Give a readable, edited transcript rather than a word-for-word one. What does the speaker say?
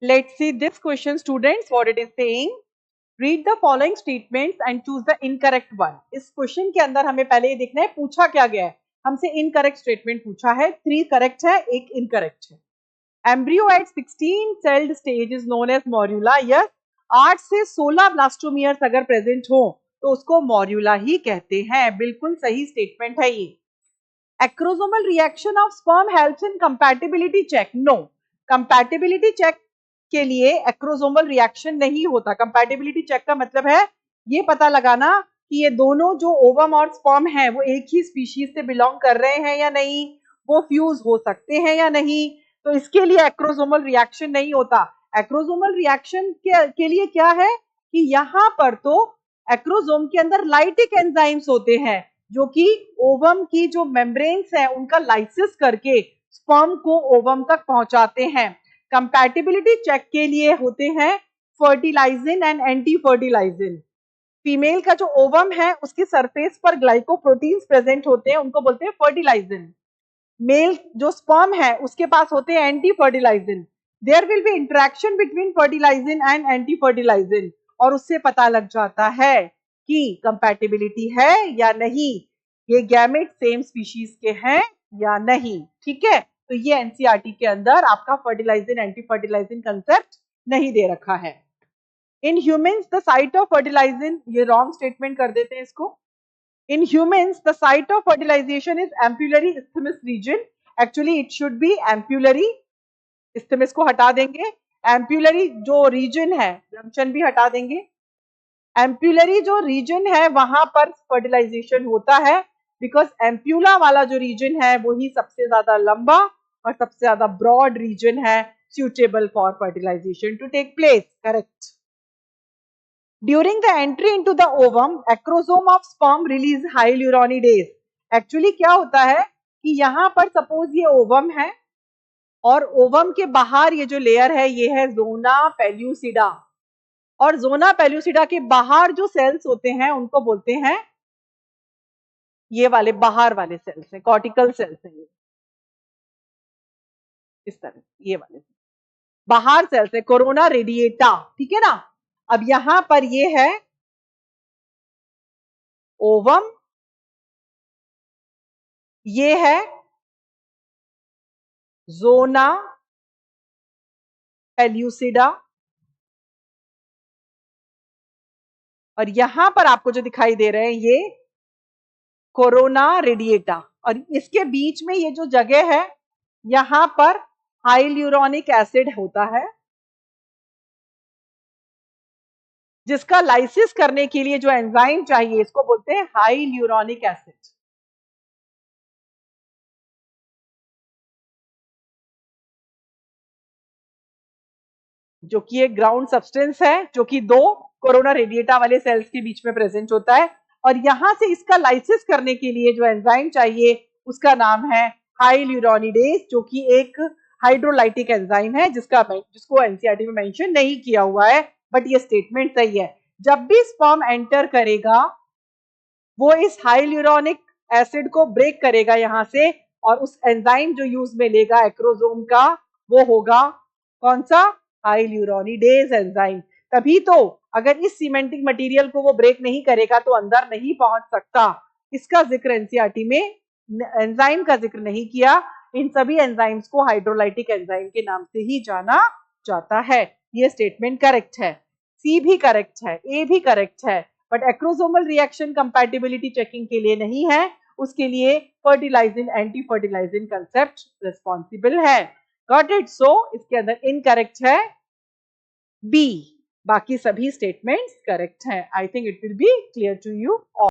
Let's see this question, students, what it is saying. Read the following statements and choose the incorrect one. इस question के अंदर हमें पहले ये देखना है पूछा क्या गया है. हमसे इनकरेक्ट स्टेटमेंट पूछा है, 3 करेक्ट है, एक इनकरेक्ट है. Embryo at 16 celled stage is known as morula. Yes, 8 से 16 ब्लास्टोमियर्स अगर प्रेजेंट हो तो उसको मॉर्यूला ही कहते हैं. बिल्कुल सही स्टेटमेंट है ये. Acrosomal reaction of sperm helps in compatibility check. No, compatibility check के लिए एक्रोसोमल रिएक्शन नहीं होता. कंपैटिबिलिटी चेक का मतलब है ये पता लगाना कि ये दोनों जो ओवम और स्पर्म है वो एक ही स्पीशीज से बिलोंग कर रहे हैं या नहीं, वो फ्यूज हो सकते हैं या नहीं. तो इसके लिए एक्रोसोमल रिएक्शन नहीं होता. एक्रोसोमल रिएक्शन के लिए क्या है कि यहाँ पर तो एक्रोसोम के अंदर लाइटिक एंजाइम्स होते हैं जो कि ओवम की जो मेम्ब्रेन्स है उनका लाइसिस करके स्पर्म को ओवम तक पहुंचाते हैं. कंपैटिबिलिटी चेक के लिए होते हैं fertilizin and anti fertilizin. Female का जो ओवम है उसके सरफेस पर ग्लाइकोप्रोटीन्स प्रेजेंट होते हैं, उनको बोलते हैं फर्टिलाइजिन. मेल जो स्पर्म है उसके पास होते हैं anti fertilizin. There will be interaction between fertilizin and anti fertilizin और उससे पता लग जाता है कि कंपैटिबिलिटी है या नहीं, ये गैमेट सेम स्पीशीज के हैं या नहीं. ठीक है, तो ये एनसीईआरटी के अंदर आपका फर्टिलाइजिन एंटी फर्टिलाइजिन कंसेप्ट नहीं दे रखा है. In humans the site of fertilizin, ये रॉन्ग स्टेटमेंट कर देते हैं इसको. In humans the site of fertilization is ampullary isthmus region. Actually it should be ampullary. isthmus को हटा देंगे, एम्पुलरी जो रीजन है, जंक्शन भी हटा देंगे. एम्पुलरी जो रीजन है वहां पर फर्टिलाइजेशन होता है बिकॉज एम्प्यूला वाला जो रीजन है वही सबसे ज्यादा लंबा और सबसे ज्यादा ब्रॉड रीजन है suitable for fertilization to take place. Correct. During the entry into the ovum, acrosome of sperm release hyaluronidase. Actually क्या होता है कि यहाँ पर सपोज ये ओवम है और ओवम के बाहर ये जो लेयर है ये है जोना पेल्यूसिडा, और जोना पेल्यूसिडा के बाहर जो सेल्स होते हैं उनको बोलते हैं, ये वाले बाहर वाले सेल्स हैं, कॉर्टिकल सेल्स हैं, ये इस तरह ये वाले बाहर सेल्स है, कोरोना रेडिएटा. ठीक है ना. अब यहां पर ये है ओवम, ये है जोना पेल्यूसिडा, और यहां पर आपको जो दिखाई दे रहे हैं ये कोरोना रेडिएटा. और इसके बीच में ये जो जगह है यहां पर हाइल्यूरोनिक एसिड होता है जिसका लाइसिस करने के लिए जो एंजाइम चाहिए इसको बोलते हैं हाइल्यूरोनिक एसिड. जो कि एक ग्राउंड सब्सटेंस है जो कि दो कोरोना रेडिएटा वाले सेल्स के बीच में प्रेजेंट होता है, और यहां से इसका लाइसिस करने के लिए जो एंजाइम चाहिए उसका नाम है हाइल्यूरोनिडेज, जो कि एक हाइड्रोलाइटिक एंजाइम है जिसको एनसीईआरटी में मेंशन नहीं किया हुआ है, बट ये स्टेटमेंट सही है. जब भी स्पर्म एंटर करेगा वो इस हाइल्यूरोनिक एसिड को ब्रेक करेगा यहां से, और उस एंजाइम जो यूज में लेगा एक्रोसोम का वो होगा कौन सा, हाइल्यूरोनिडेज एंजाइम. तभी तो अगर इस सीमेंटिक मटेरियल को वो ब्रेक नहीं करेगा तो अंदर नहीं पहुंच सकता. इसका जिक्र एनसीईआरटी में एंजाइम का जिक्र नहीं किया. इन सभी एंजाइम्स को हाइड्रोलाइटिक एंजाइम के नाम से ही जाना जाता है. ये स्टेटमेंट करेक्ट है. सी भी करेक्ट है, ए भी करेक्ट है, but acrosomal reaction compatibility checking के लिए नहीं है, उसके लिए fertilizin anti fertilizin concept responsible है. Got it. सो इसके अंदर इनकरेक्ट है बी, बाकी सभी स्टेटमेंट्स करेक्ट हैं. I think it will be clear to you all.